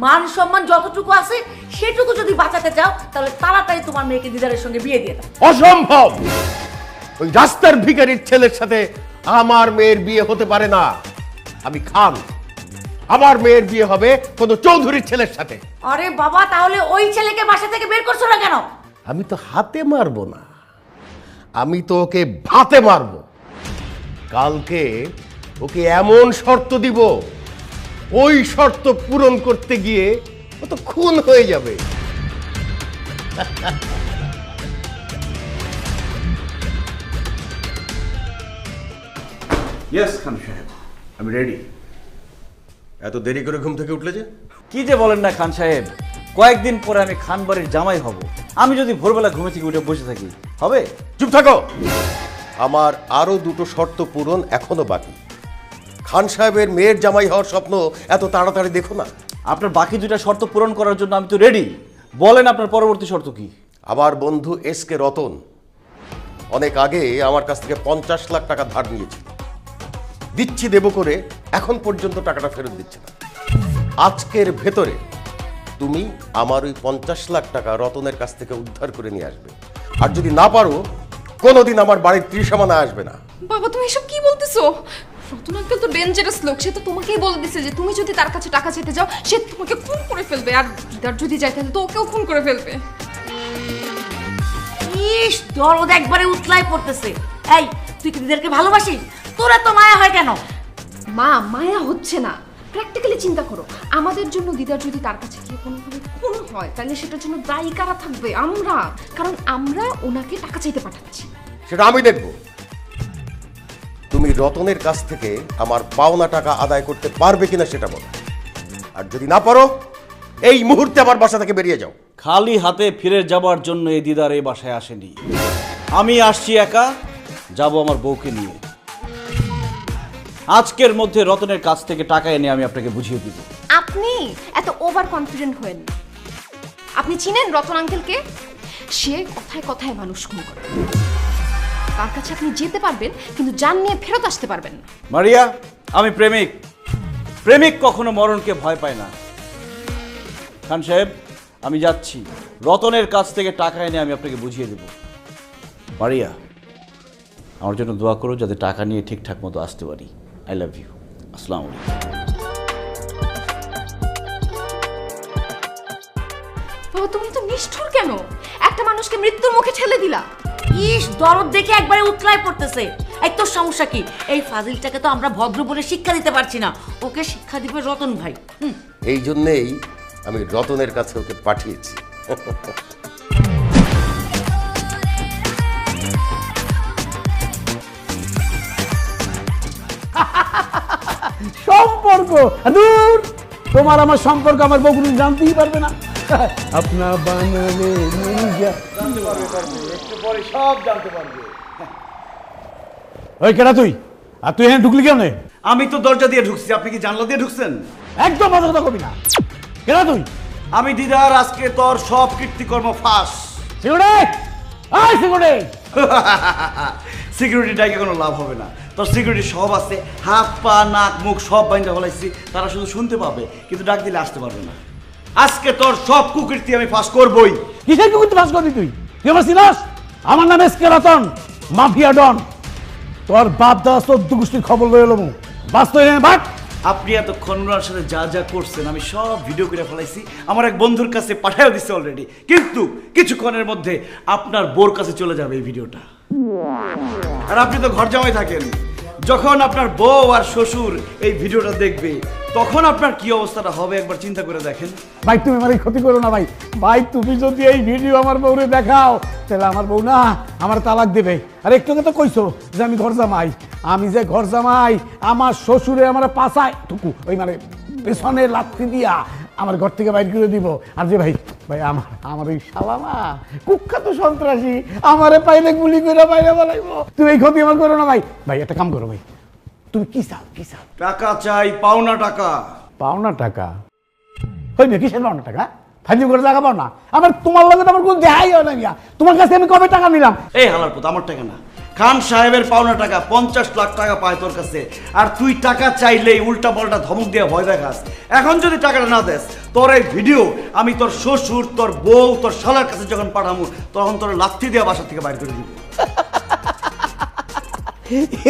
মান সম্মান যতটুকু আছে সেটুকু যদি বাঁচাতে চাও, তাহলে তাড়াতাড়ি তোমার মেয়েকে দিদারের সঙ্গে বিয়ে দিয়ে দাও। অসম্ভব! ওই রাস্তার ভিখারির ছেলের সাথে আমার মেয়ের বিয়ে হতে পারে না। আমি খান, আমার মেয়ের বিয়ে হবে কোনো চৌধুরীর ছেলের সাথে। আরে বাবা, তাহলে ওই ছেলেকে বাসা থেকে বের করছো না কেন? আমি তো হাতে মারবো না, আমি তো ওকে ভাতে মারবো। কালকে ওকে এমন শর্ত দিব, ওই শর্ত পূরণ করতে গিয়ে ও তো খুন হয়ে যাবে। ইয়েস খান সাহেব, আমি রেডি। এত দেরি করে ঘুম থেকে উঠলে যে? কি যে বলেন না খান সাহেব, কয়েকদিন পরে আমি খান বাড়ির জামাই হব। আমি যদি ভোরবেলা ঘুমে থেকে উঠে বসে থাকি হবে? চুপ থাকো। আমার আরো দুটো শর্ত পূরণ এখনো বাকি। খান সাহেবের মেয়ের জামাই হওয়ার স্বপ্ন এত তাড়াতাড়ি দেখো না। আপনার বাকি 2টা শর্ত পূরণ করার জন্য আমি তো রেডি। বলেন আপনার পরবর্তী শর্ত কি? আমার বন্ধু SK রতন অনেক আগে আমার কাছ থেকে 50 লাখ টাকা ধার নিয়েছিল, দিচ্ছি দেব করে এখন পর্যন্ত টাকাটা ফেরত দিচ্ছে না। আজকের ভেতরে তুমি আমার ওই 50 লাখ টাকা রতনের কাছ থেকে উদ্ধার করে নিয়ে আসবে, আর যদি না পারো কোনোদিন আমার বাড়ির ত্রিসীমানা আসবে না। বাবা তুমি এসব কি বলতেছো? রতন আঙ্কেল তো ডেঞ্জারাস লোক, সে তো তোমাকেই বলে দিছে যে তুমি যদি তার কাছে টাকা চাইতে যাও সে তোমাকে খুন করে ফেলবে, আর দিদার যদি যাইতে তো ওকেও খুন করে ফেলবে। ইস, দরদ একবারে উতলায় পড়তেছে। এই, তুই কি দিদারকে ভালোবাসিস? তোরা তো মায়া হয় কেন? মা মায়া হচ্ছে না, প্র্যাকটিক্যালি চিন্তা করো, আমাদের জন্য দিদার যদি তার কাছে গিয়ে কোনোভাবে খুন হয় তাহলে সেটার জন্য দায়ী কারা থাকবে? আমরা, কারণ আমরা ওনাকে টাকা চাইতে পাঠাচ্ছি। সেটা আমি দেখব। তুমি রতনের কাছ থেকে আমার পাওনা টাকা আদায় করতে পারবে কিনা সেটা বলো, আর যদি না পারো এই মুহূর্তে আমার বাসা থেকে বেরিয়ে যাও। খালি হাতে ফিরে যাবার জন্য এই দিদার এই বাসায় আসেনি। আমি আসছি একা, যাব আমার বউকে নিয়ে। আজকের মধ্যে রতনের কাছ থেকে টাকা এনে আমি আপনাকে বুঝিয়ে দিব। আপনি এত ওভার কনফিডেন্ট হয়েন না। আপনি চিনেন রতন আঙ্কেলকে? সে কথায় কথায় মানুষ খুন করে। তার কাছে আপনি যেতে পারবেন কিন্তু জান নিয়ে ফেরত আসতে পারবেন না। মারিয়া, আমি প্রেমিক। প্রেমিক কখনো মরণকে ভয় পায় না। খান সাহেব, আমি যাচ্ছি। রতনের কাছ থেকে টাকা এনে আমি আপনাকে বুঝিয়ে দেব। মারিয়া, আমার জন্য দোয়া করো যাতে টাকা নিয়ে ঠিকঠাক মতো আসতে পারি। I love you. আসসালামু আলাইকুম। বাবা, তুমি তো নিষ্ঠুর কেন? একটা মানুষকে মৃত্যুর মুখে ঠেলে দিলা। ইস, দরদ দেখে একবারে উতলায় পড়তেছে। এই তোর সমস্যা কি? এই ফাজিলটাকে তো আমরা ভদ্র বলে শিক্ষা দিতে পারছি না, ওকে শিক্ষা দিবে রতন ভাই। এই জন্যেই আমি রতনের কাছে ওকে পাঠিয়েছি। সম্পর্ক দূর, তোমার আমার সম্পর্ক আমার বউ কোনো জানতেই পারবে না। আপনা বানানে সব জানতে পারবে। ওই কেডা তুই? আর তুই এখানে ঢুকলি কেমনে? আমি তো দরজা দিয়ে ঢুকছি, আপনি কি জানলা দিয়ে ঢুকছেন? একদম মাথা কথা কবি না। কেডা তুই? আমি দিদার আজকে তোর সব কীর্তিকর্ম ফাঁস। সিকিউরিটি, আয় সিকিউরিটি। সিকিউরিটি ডাইকে কোনো লাভ হবে না। তোর সিকিউরিটি সব আছে, হাত পা নাক মুখ সব বাইন্দা ফেলাইছি। তারা শুধু শুনতে পাবে কিন্তু ডাক দিলে আসতে পারবে না। আজকে তোর সব কুকীর্তি আমি ফাঁস করবই। কিসের কুকুরতে ফাঁস করবি তুই? তুই আমার চিনাস? আমার নাম S K Ratan, mafia don. তোর বাপ দাদা 14 গোষ্ঠীর খবর লয়ে এলো বাস্তব বাট। আপনি এতক্ষণ ওনার সাথে যা যা করছেন আমি সব ভিডিও করে ফেলাইছি, আমার এক বন্ধুর কাছে পাঠিয়ে দিচ্ছে অলরেডি। কিন্তু কিছুক্ষণের মধ্যে আপনার বোর কাছে চলে যাবে এই ভিডিওটা। আর আপনি তো ঘর জামাই থাকেন, যখন আপনার বউ আর শ্বশুর এই ভিডিওটা দেখবে তখন আপনার কি অবস্থাটা হবে একবার চিন্তা করে দেখেন। ভাই তুমি আমার ক্ষতি করো না ভাই। ভাই তুমি যদি এই ভিডিও আমার বউরে দেখাও তাহলে আমার বউ না আমার তালাক দেবে। আর একটু তো কইছো যে আমি ঘর জামাই, আমি যে ঘর জামাই আমার শ্বশুরে আমার পাছায় টুকু ওই মানে পেছনে লাথি দিয়া আমার ঘর থেকে বাইর করে দিব। আর যে ভাই ভাই আমার ওই শালামা কুখ্যাত সন্ত্রাসী আমারে পাইলে গুলি করে বাইরে বলাইবো। তুমি এই ক্ষতি আমার করো না ভাই। ভাই একটা কাম করো ভাই, তুমি কি চাও? কি চাও? টাকা চাই, পাওনা টাকা। পাওনা টাকা? হই না, কিসের পাওনা টাকা? ফাইজিং করে টাকা পাও না? আমার তোমার লগে আমার কোন দেহাই হয় না গিয়া। তোমার কাছে আমি কবে টাকা নিলাম? এই হালার পথ, আমার টাকা না, খান সাহেবের পাওনা টাকা। 50 লাখ টাকা পায় তোর কাছে, আর তুই টাকা চাইলেই উল্টা পাল্টা ধমক দিয়ে ভয় দেখাস। এখন যদি টাকাটা না দেস, তোর এই ভিডিও আমি তোর শ্বশুর, তোর বউ, তোর শালার কাছে যখন পাঠাবো তখন তোর লাথি দিয়ে বাসা থেকে বাইর করে দিব।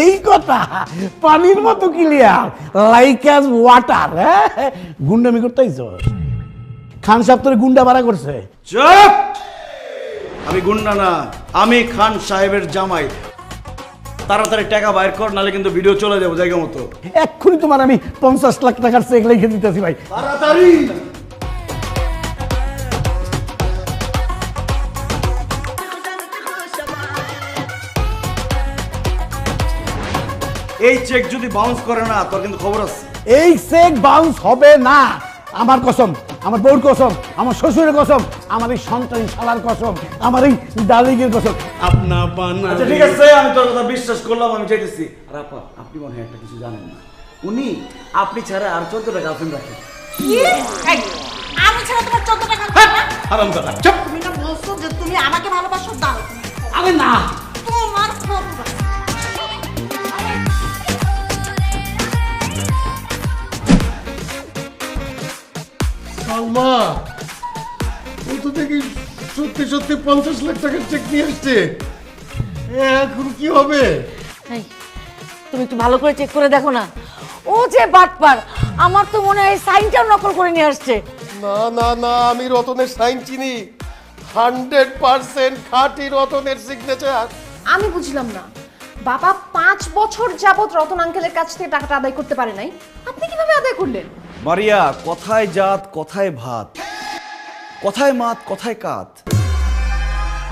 এই কথা পানির মতো ক্লিয়ার, লাইক অ্যাজ ওয়াটার। গুন্ডামি করতেইছ? খান সাহেব তোর গুন্ডা ভাড়া করছে? চুপ! আমি গুন্ডা না, আমি খান সাহেবের জামাই। তাড়াতাড়ি টাকা বাইর কর, নাহলে কিন্তু ভিডিও চলে যাবো জায়গা মতো। এক্ষুনি তোমার আমি 50 লাখ টাকার চেক লিখে দিতেছি ভাই। তাড়াতাড়ি! এই চেক যদি বাউন্স করে না তোর কিন্তু খবর আছে। এই চেক বাউন্স হবে না, আমার কসম, আমার বউর কসম, আমার শ্বশুরের কসম, আমার এই সন্তান শালার কসম, আমার এই ডালিগের কসম। আপনা বানানে। আচ্ছা ঠিক আছে, আমি তোর কথা বিশ্বাস করলাম, আমি চাইতেছি। আর আপা, আপনি মনে হয় একটা কিছু জানেন না, উনি আপনি ছাড়া আর 14টা গার্লফ্রেন্ড রাখেন। আমি ছাড়া তোমার 14টা গার্লফ্রেন্ড না? হারামজাদা, চুপ! তুমি না বলছো যে তুমি আমাকে ভালোবাসো? দাও। আরে না, তোমার খবর। সালমা, ও তো দেখি সত্যি সত্যি 50 লাখ টাকার চেক নিয়ে আসছে। এখন কি হবে? এই, তুমি একটু ভালো করে চেক করে দেখো না। ও যে বাটপার, আমার তো মনে হয় সাইনটাও নকল করে নিয়ে আসছে। না না না, আমি রতনের সাইন চিনি। 100% খাঁটি রতনের সিগনেচার। আমি বুঝলাম না, বাবা 5 বছর যাবত রতন আঙ্কেলের কাছ থেকে টাকাটা আদায় করতে পারে নাই, আপনি কিভাবে আদায় করলেন? মারিয়া, কথায় জাত কথায় ভাত, কথায় মাত কথায় কাত।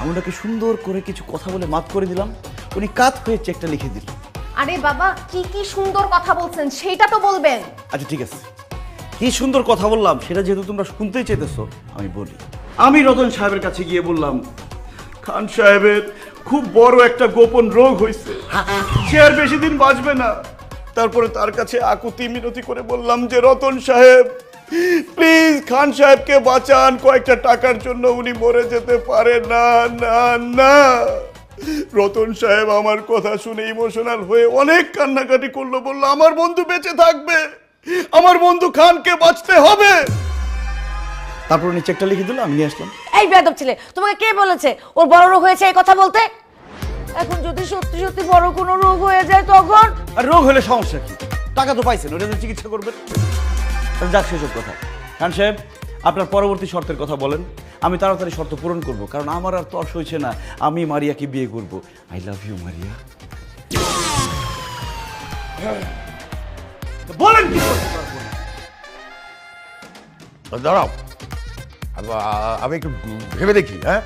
আমি ওনাকে সুন্দর করে কিছু কথা বলে মাত করে দিলাম, উনি কাত হয়ে চেকটা লিখে দিল। আরে বাবা, কি কি সুন্দর কথা বলছেন সেটা তো বলবেন। আচ্ছা ঠিক আছে, কি সুন্দর কথা বললাম সেটা যেহেতু তোমরা শুনতেই চাইতেছো আমি বলি। আমি রতন সাহেবের কাছে গিয়ে বললাম, খান সাহেবের খুব বড় একটা গোপন রোগ হয়েছে, সে আর বেশি দিন বাঁচবে না। তারপরে তার কাছে আকুতি মিনতি করে বললাম যে রতন সাহেব প্লিজ খান সাহেবকে বাঁচান, কয়েকটা টাকার জন্য উনি মরে যেতে পারে না না না। রতন সাহেব আমার কথা শুনে ইমোশনাল হয়ে অনেক কান্নাকাটি করলো, বললো আমার বন্ধু বেঁচে থাকবে, আমার বন্ধু খানকে বাঁচতে হবে। তারপর উনি চেকটা লিখে দিল, আমি নিয়ে আসলাম। এই বেয়াদব ছেলে, তোমাকে কে বলেছে ওর বড় রোগ হয়েছে এই কথা বলতে? এখন যদি সত্যি সত্যি বড় কোনো রোগ হয়ে যায় তখন? আর রোগ হলে সমস্যা কি, টাকা তো পাইছেন, ওটা চিকিৎসা করবেন। যাক সেসব কথা। খান সাহেব আপনার পরবর্তী শর্তের কথা বলেন, আমি তাড়াতাড়ি শর্ত পূরণ করব, কারণ আমার আর তর্স হয়েছে না, আমি মারিয়াকে বিয়ে করব। I love you Maria. বলেন কি করতে পারবো না? দাঁড়াও, আমি একটু ভেবে দেখি। হ্যাঁ,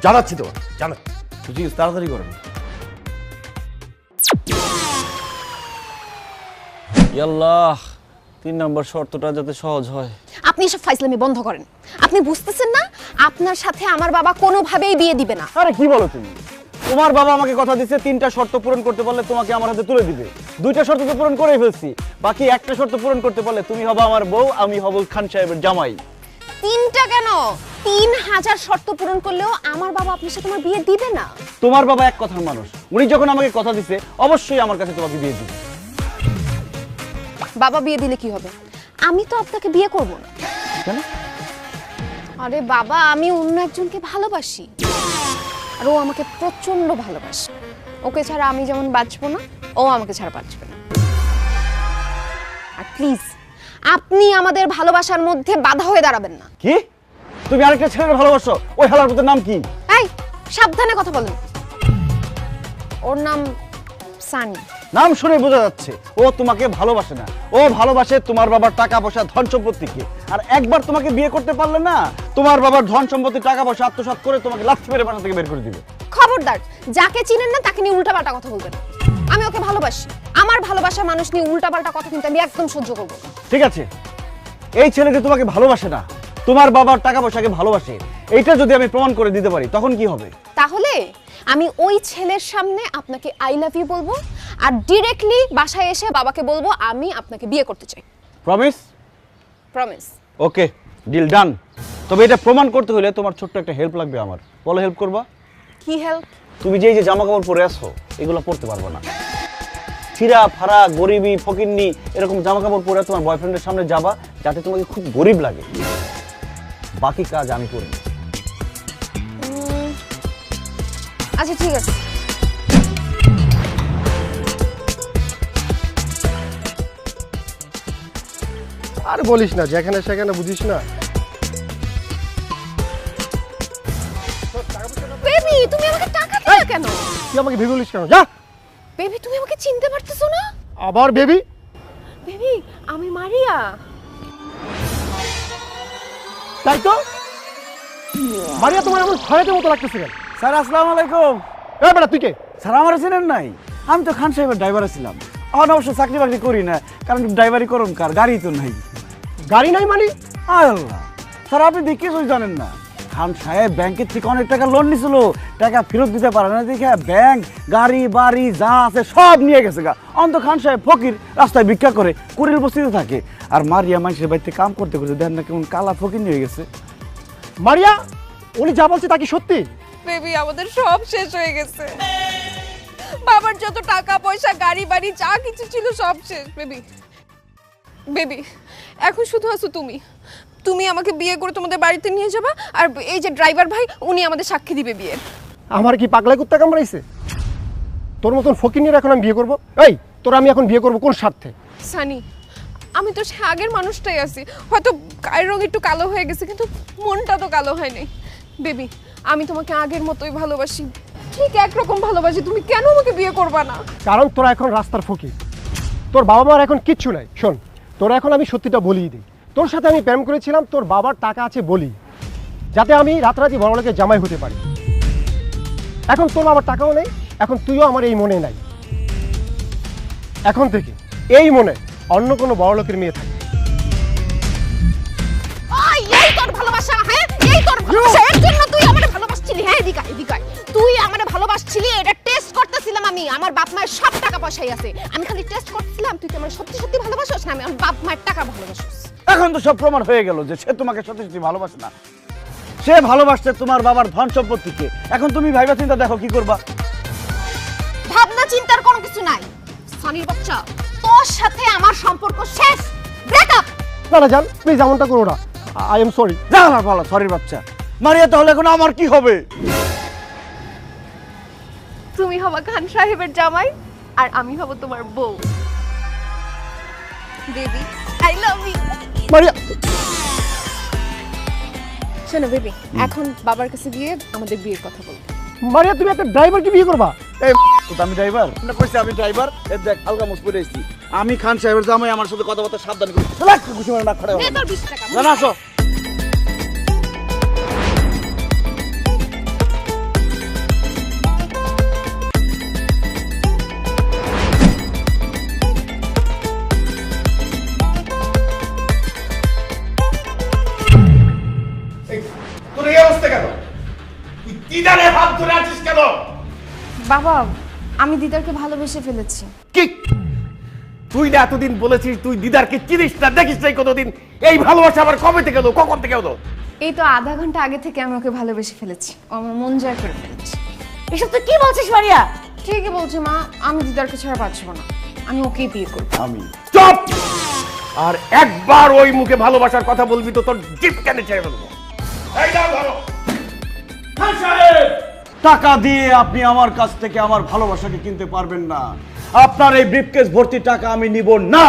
জানাচ্ছি তো, জানাচ্ছি। ঠিক আছে, তাড়াতাড়ি করেন। আল্লাহ, 3 নম্বর শর্তটা যাতে সহজ হয়। আপনি এসব ফাইজলামি বন্ধ করেন। আপনি বুঝতেছেন না আপনার সাথে আমার বাবা কোনোভাবেই বিয়ে দিবে না। আরে কি বলো তুমি? তোমার বাবা আমাকে কথা দিচ্ছে 3টা শর্ত পূরণ করতে পারলে তোমাকে আমার হাতে তুলে দিবে। 2টা শর্ত তো পূরণ করেই ফেলছি, বাকি একটা শর্ত পূরণ করতে পারলে তুমি হবে আমার বউ, আমি হব খান সাহেবের জামাই। 3টা কেন, 3000 শর্ত পূরণ করলেও আমার বাবা আপনার সাথে আমার বিয়ে দিবে না। তোমার বাবা এক কথার মানুষ, উনি যখন আমাকে কথা দিচ্ছে অবশ্যই আমার কাছে তোমাকে বিয়ে দিবে। বাবা বিয়ে দিলে কি হবে? আমি তো আপনাকে বিয়ে করব না। কেন? আরে বাবা, আমি অন্য একজনকে ভালোবাসি, আর ও আমাকে প্রচন্ড ভালোবাসে। ওকে ছাড়া আমি যেমন বাঁচবো না, ও আমাকে ছাড়া বাঁচবে না। আর প্লিজ আপনি আমাদের ভালোবাসার মধ্যে বাধা হয়ে দাঁড়াবেন না। কি? তুমি আরেকটা ছেলের ভালোবাসো? ওই হালার পুতের নাম কি? এই সাবধানে কথা বলেন। ওর নাম সানি। নাম শুনে বোঝা যাচ্ছে ও তোমাকে ভালোবাসে না, ও ভালোবাসে তোমার বাবার টাকা পয়সা ধন সম্পত্তিকে। আর একবার তোমাকে বিয়ে করতে পারলে না, তোমার বাবার ধন সম্পত্তি টাকা পয়সা আত্মসাৎ করে তোমাকে লাথি মেরে বাসা থেকে বের করে দিবে। খবরদার, যাকে চিনেন না তাকে নিয়ে উল্টাপাল্টা কথা বলবেন। আমি ওকে ভালোবাসি, আমার ভালোবাসা মানুষ নিয়ে উল্টাপাল্টা কথা কিন্তু আমি একদম সহ্য করব না। ঠিক আছে, এই ছেলেটি তোমাকে ভালোবাসে না, তোমার বাবার টাকা পয়সাকে ভালোবাসে, এইটা যদি আমি প্রমাণ করে দিতে পারি তখন কি হবে? তাহলে আমি ওই ছেলের সামনে আপনাকে আই লাভ ইউ বলবো, আর ডিরেক্টলি বাসায় এসে বাবাকে বলবো আমি আপনাকে বিয়ে করতে চাই। প্রমিস? প্রমিস। ওকে, ডিল ডান। তবে এটা প্রমাণ করতে হলে তোমার ছোট্ট একটা হেল্প লাগবে আমার। বলো হেল্প করবা? কি হেল্প? তুমি যে জামা কাপড় পরে আসো এগুলো পরতে পারবে না, ছিঁড়া ফাড়া গরিবি ফকিন্নি এরকম জামা কাপড় পরে তোমার বয়ফ্রেন্ডের সামনে যাবা যাতে তোমাকে খুব গরিব লাগে। বাকি কাজ আমি করি। আচ্ছা ঠিক আছে। আর বলিস না, যেখানে সেখানে বুঝিস না। বেবি, তুমি আমাকে টাকা দিলে কেন? তুই আমাকে ভেবে বলিস কেন? যা। বেবি, তুমি আমাকে চিনতে পারতেছো না? আবার বেবি? বেবি, আমি মারিয়া। তাই তো, মারিয়া তোমার এমন ভয়ের মতো লাগতেছে কেন? স্যার আসসালামু আলাইকুম। এই বেটা, তুই কে? স্যার আমার চেনেন নাই? আমি তো খান সাহেবের ড্রাইভার ছিলাম। এখন অবশ্য চাকরি বাকরি করি না, কারণ ড্রাইভারি করুন কার, গাড়ি তো নাই। গাড়ি নাই মানে? আল্লাহ স্যার, আপনি দেখি কিছুই জানেন না। খান সাহেব ব্যাংকের থেকে অনেক টাকা লোন নিছিল, টাকা ফেরত দিতে পারে না দেখে ব্যাংক গাড়ি বাড়ি যা আছে সব নিয়ে গেছে গা। অন্ত খান সাহেব ফকির, রাস্তায় ভিক্ষা করে, কুড়ির বস্তিতে থাকে। আর মারিয়া মানুষের বাড়িতে কাম করতে করতে দেখেন না কেমন কালা ফকির নিয়ে গেছে। মারিয়া, উনি যা বলছে তা কি সত্যি? বেবি, আমাদের সব শেষ হয়ে গেছে। বাবার যত টাকা পয়সা গাড়ি বাড়ি যা কিছু ছিল সব শেষ। বেবি বেবি, এখন শুধু আছো তুমি। তুমি আমাকে বিয়ে করে তোমাদের বাড়িতে নিয়ে যাবা, আর এই যে ড্রাইভার ভাই উনি আমাদের সাক্ষী দিবে বিয়ের। আমার কি পাগলা কুত্তা কামড়াইছে? তোর মতন ফকির এখন আমি বিয়ে করবো? এই তোর আমি এখন বিয়ে করবো কোন স্বার্থে? সানি, আমি তো সে আগের মানুষটাই আছি, হয়তো গায়ের রং একটু কালো হয়ে গেছে কিন্তু মনটা তো কালো হয় নাই। বেবি, আমি তোমাকে আগের মতোই ভালোবাসি। ঠিক একরকম ভালোবাসি, তুমি কেন আমাকে বিয়ে করবা না? কারণ তোরা এখন রাস্তার ফকির, তোর বাবা মার এখন কিচ্ছু নাই। শোন, তোরা এখন আমি সত্যিটা বলিয়ে দিই, তোর সাথে আমি প্রেম করেছিলাম তোর বাবার টাকা আছে বলি, যাতে আমি রাতারাতি বড়লোকের জামাই হতে পারি। এখন তোর বাবার টাকাও নেই, এখন তুইও আমার এই মনে নাই। এখন থেকে এই মনে অন্য কোনো বড়লোকের মেয়ে থাকে। এই তোর ভালোবাসা, হ্যাঁ এই তোর ভালোবাসা, এর জন্য তুই আমারে ভালোবাসছিলি? হ্যাঁ এদিকে এদিকে তুই আমারে ভালোবাসছিলি, এটা টেস্ট করতেছিলাম আমি। আমার বাপ মায়ের সব টাকা পয়সাই আছে, আমি খালি টেস্ট করতেছিলাম তুই কি আমার সত্যি সত্যি ভালোবাসিস না আমি আমার বাপ মায়ের টাকা ভালোবাসিস। এখন তো সব প্রমাণ হয়ে গেল যে সে তোমাকে সত্যি সত্যি ভালোবাসে না, সে ভালোবাসছে তোমার বাবার ধন সম্পত্তিকে। এখন তুমি ভাইবা চিন্তা দেখো কি করবা। ভাবনা চিন্তার কোনো কিছু নাই। সানির বাচ্চা, তোর সাথে আমার সম্পর্ক শেষ, ব্রেকআপ। না না জান, প্লিজ এমনটা করো না, আই এম সরি। যা না বলো সরির বাচ্চা। মারিয়া, তাহলে এখন আমার কি হবে? তুমি হবা খান সাহেবের জামাই আর আমি হব তোমার বউ। Baby I love you. Maria, শোনো বেবি, এখন বাবার কাছে গিয়ে আমাদের বিয়ের কথা বলবো। মারিয়া তুমি একটা ড্রাইভারকে বিয়ে করবা? এই আমি ড্রাইভার না, কইছি আমি ড্রাইভার। এই দেখ হালকা মুখ পরে আইছি আমি, খান সাহেবের জামাই, আমার সাথে কথাবার্তা সাবধান করি। লাখ খুশি মানে না খড়া নে তোর 20 টাকা। না না আসো। তোর এই অবস্থা কেন? তুই দিদারে হাত ধরে আছিস কেন? বাবা, আমি দিদারকে ভালোবেসে ফেলেছি। কি তুই না এতদিন বলেছিস তুই দিদারকে চিনিস না, দেখিস নাই কতদিন? এই ভালোবাসা আবার কবে থেকে হলো, কখন থেকে হলো? এই তো আধা ঘন্টা আগে থেকে আমি ওকে ভালোবেসে ফেলেছি, ও আমার মন জয় করে ফেলেছি। এসব তুই কি বলছিস মারিয়া? ঠিকই বলছে মা, আমি দিদারকে ছাড়া বাঁচবো না, আমি ওকেই বিয়ে করবো। আমি চুপ! আর একবার ওই মুখে ভালোবাসার কথা বলবি তো তোর জিপ কেন ছেড়ে ফেলবো। এই নাও ধরো। খান সাহেব, টাকা দিয়ে আপনি আমার কাছ থেকে আমার ভালোবাসাকে কিনতে পারবেন না। আপনার এই ব্রিফকেস ভর্তি টাকা আমি নিব না।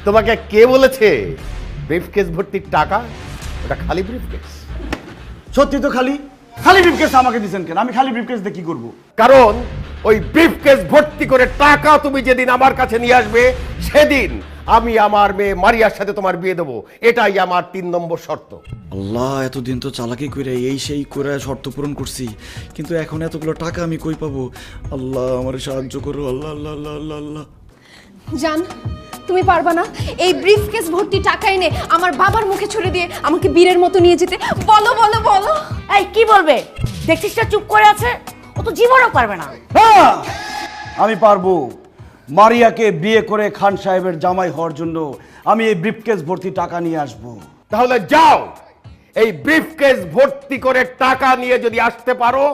তোমাকে কে বলেছে ব্রিফকেস ভর্তি টাকা? ওটা খালি ব্রিফকেস। সত্যি তো খালি খালি ব্রিফকেস আমাকে দিবেন কেন? আমি খালি ব্রিফকেস দিয়ে কি করব? কারণ ওই ব্রিফকেস ভর্তি করে টাকা তুমি যেদিন আমার কাছে নিয়ে আসবে সেদিন আমি আমার মেয়ে মারিয়ার সাথে তোমার বিয়ে দেবো। এটাই আমার 3 নম্বর শর্ত। আল্লাহ, এতদিন তো চালাকি করে এই সেই করে শর্ত পূরণ করছি, কিন্তু এখন এতগুলো টাকা আমি কই পাবো? আল্লাহ আমার সাহায্য করো। আল্লাহ আল্লাহ আল্লাহ আল্লাহ আল্লাহ। জান, তুমি পারবা না এই ব্রিফকেস ভর্তি টাকা এনে আমার বাবার মুখে ছুড়ে দিয়ে আমাকে বীরের মতো নিয়ে যেতে? বলো বলো বলো। এই কি বলবে? দেখছিস না চুপ করে আছে, ও তো জীবনও পারবে না। হ্যাঁ, আমি পারবো। মারিয়াকে বিয়ে করে খান সাহেবের জামাই হওয়ার জন্য আমি এই ব্রিফকেস ভর্তি টাকা নিয়ে আসব। তাহলে যাও, এই ব্রিফকেস ভর্তি করে টাকা নিয়ে যদি আসতে পারো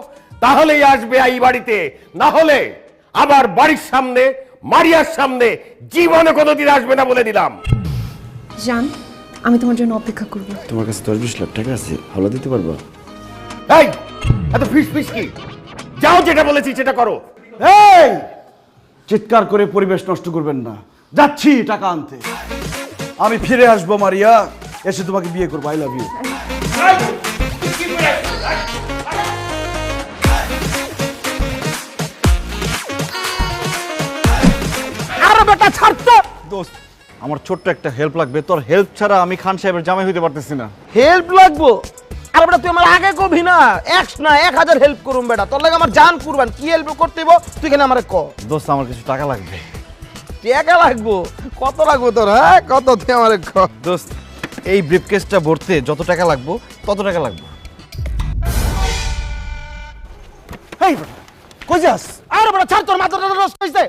তাহলেই আসবে এই বাড়িতে, না হলে আবার বাড়ির সামনে মারিয়ার সামনে জীবনে কোনোদিন আসবে না বলে দিলাম। জান, আমি তোমার জন্য অপেক্ষা করব। তোমার কাছে 10-20 লাখ টাকা আছে, হাওলা দিতে পারবা? এই এত ফিস ফিস কি? যাও, যেটা বলেছি সেটা করো। এই চিৎকার করে পরিবেশ নষ্ট করবেন না, যাচ্ছি টাকা আনতে। আমি ফিরে আসবো মারিয়া, এসে তোমাকে বিয়ে করবো। I love you. আরে বেটা ছাড় তো। দোস্ত, আমার ছোট্ট একটা হেল্প লাগবে, তোর হেল্প ছাড়া আমি খান সাহেবের জামাই হইতে পারতেছি না। হেল্প লাগবো? আরে বেটা তুই আমার আগে কবি না, 1 না 1000 হেল্প করুম বেটা, তোর লাগে আমার জান কুরবান। কি হেল্প করতে হইব তুই কেন আমারে ক? দোস্ত, আমার কিছু টাকা লাগবে। টাকা লাগবো? কত লাগবো তোর? হ্যাঁ কত তুই আমারে ক? দোস্ত, এই ব্রিফকেসটা ভরতে যত টাকা লাগবে তত টাকা লাগবে। এই বেটা, কই যাস? আরে বেটা ছাড়, তোর মাথাটা নষ্ট হইছে।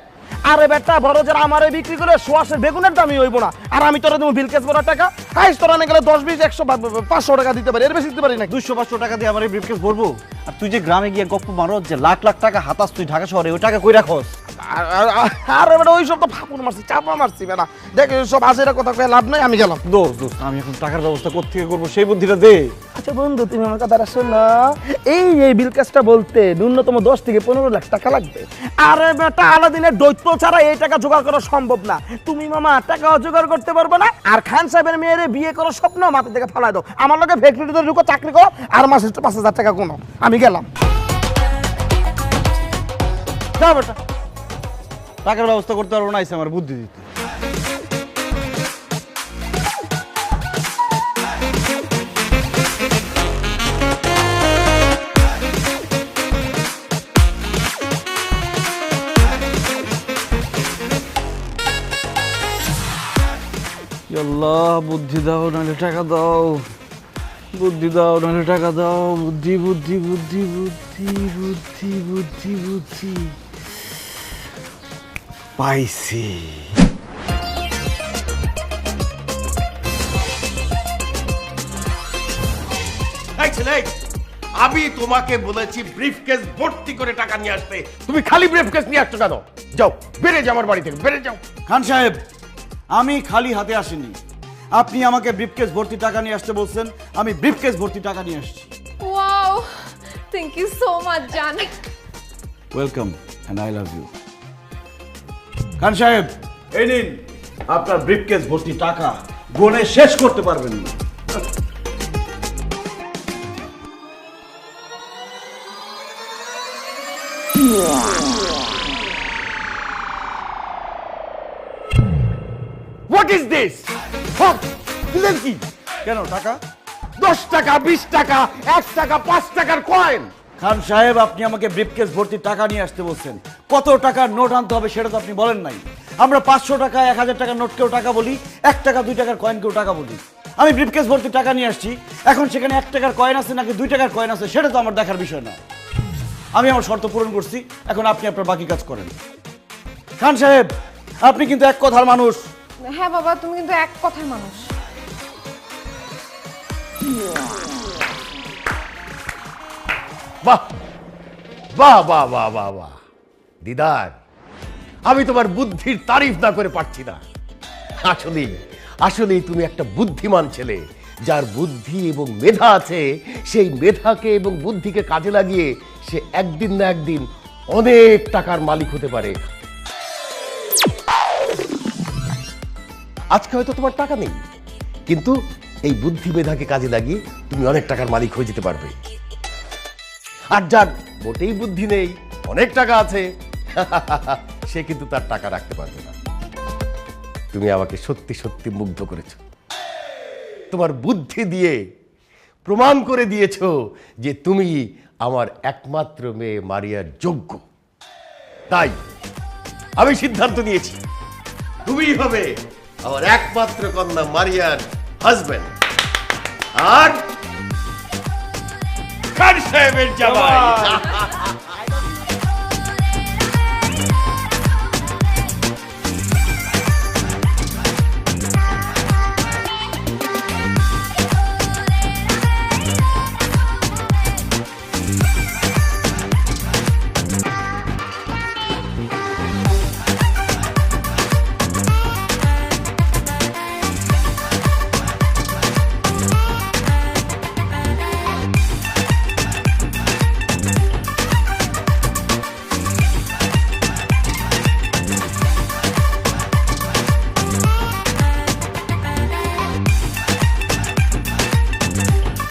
আরে বেটা বড় যারা আমারে বিক্রি করে সোয়াশের বেগুনের দামই হইব না, আর আমি তোরা দেবো বিলকেস বড় টাকা। হাইস তোরা না গেলে 10 20 100 500 টাকা দিতে পারি, এর বেশি দিতে পারি না। 200-500 টাকা দিয়ে আমার এই ব্রিফকেস ভরবো? আর তুই যে গ্রামে গিয়ে গপ্প মারো যে লাখ লাখ টাকা হাতাস তুই ঢাকা শহরে, ওই টাকা কই রাখোস? আরে বেটা ওইসব তো ফাপুর মারছি, চাপা মারছি বেটা। দেখ সব আজেরা কথা কয়ে লাভ নাই, আমি গেলাম। দোস্ত আমি এখন টাকার ব্যবস্থা কোত্থেকে করবো সেই বুদ্ধিটা দে। আচ্ছা বন্ধু, তুমি আমার কথাটা শোনো। এই বিল কাজটা বলতে ন্যূনতম 10 থেকে 15 লাখ টাকা লাগবে। আরে বেটা আলাদিনের দৈত্য ছাড়া এই টাকা জোগাড় করা সম্ভব না। তুমি মামা টাকা জোগাড় করতে পারবে না। আর খান সাহেবের মেয়েরে বিয়ে করার স্বপ্ন মাথা থেকে ফালাই দাও। আমার লগে ফ্যাক্টরিতে ঢুকো, চাকরি করো, আর মাসে 5,000 টাকা কোনো। আমি গেলাম। যা বেটা, টাকার ব্যবস্থা করতে পারবো না, আমার বুদ্ধি দিতে। আল্লাহ বুদ্ধি দাও নাহলে টাকা দাও, বুদ্ধি দাও নাহলে টাকা দাও, বুদ্ধি বুদ্ধি বুদ্ধি বুদ্ধি বুদ্ধি বুদ্ধি বুদ্ধি পাইছি। আমি তোমাকে বলেছি ব্রিফকেস ভর্তি করে টাকা নিয়ে আসতে, তুমি খালি ব্রিফকেস নিয়ে আসছো কেন? যাও, বেড়ে যাও আমার বাড়ি থেকে, বেড়ে যাও। খান সাহেব, আমি খালি হাতে আসিনি। আপনি আমাকে ব্রিফকেস ভর্তি টাকা নিয়ে আসতে বলছেন, আমি ব্রিফকেস ভর্তি টাকা নিয়ে আসছি। Wow, thank you so much জান। Welcome and I love you. Khan সাহেব, এই নিন আপনার ব্রিফকেস ভর্তি টাকা, গুনে শেষ করতে পারবেন না। What is this? দিলেন কি? কেন টাকা? 10 টাকা, 20 টাকা, 1 টাকা, 5 টাকার কয়েন। খান সাহেব, আপনি আমাকে ব্রিফকেস ভর্তি টাকা নিয়ে আসতে বলছেন, কত টাকার নোট আনতে হবে সেটা তো আপনি বলেন নাই। আমরা 500 টাকা, 1000 টাকার নোটকেও টাকা বলি, 1 টাকা 2 টাকার কয়েনকেও টাকা বলি। আমি ব্রিফকেস ভর্তি টাকা নিয়ে আসছি, এখন সেখানে 1 টাকার কয়েন আছে নাকি 2 টাকার কয়েন আছে সেটা তো আমার দেখার বিষয় না। আমি আমার শর্ত পূরণ করছি, এখন আপনি আপনার বাকি কাজ করেন। খান সাহেব, আপনি কিন্তু এক কথার মানুষ। হ্যাঁ বাবা, তুমি কিন্তু এক কথার মানুষ। বাহ বাহ বাহ বাহ বাহ বাহ দিদার, আমি তোমার বুদ্ধির তারিফ না করে পারছি না। আসলেই তুমি একটা বুদ্ধিমান ছেলে, যার বুদ্ধি এবং মেধা আছে। সেই মেধাকে এবং বুদ্ধিকে কাজে লাগিয়ে সে একদিন না একদিন অনেক টাকার মালিক হতে পারে। আজকে হয়তো তোমার টাকা নেই, কিন্তু এই বুদ্ধি মেধাকে কাজে লাগিয়ে তুমি অনেক টাকার মালিক হয়ে যেতে পারবে। আর যার মোটেই বুদ্ধি নেই, অনেক টাকা আছে, সে কিন্তু তার টাকা রাখতে পারবে না। তুমি আমাকে সত্যি সত্যি মুগ্ধ করেছো। তোমার বুদ্ধি দিয়ে প্রমাণ করে দিয়েছো যে তুমি আমার একমাত্র মেয়ে মারিয়ার যোগ্য। তাই আমি সিদ্ধান্ত নিয়েছি, তুমিই হবে আমার একমাত্র কন্যা মারিয়ার হাজবেন্ড আর খান সাহেবের জামাই।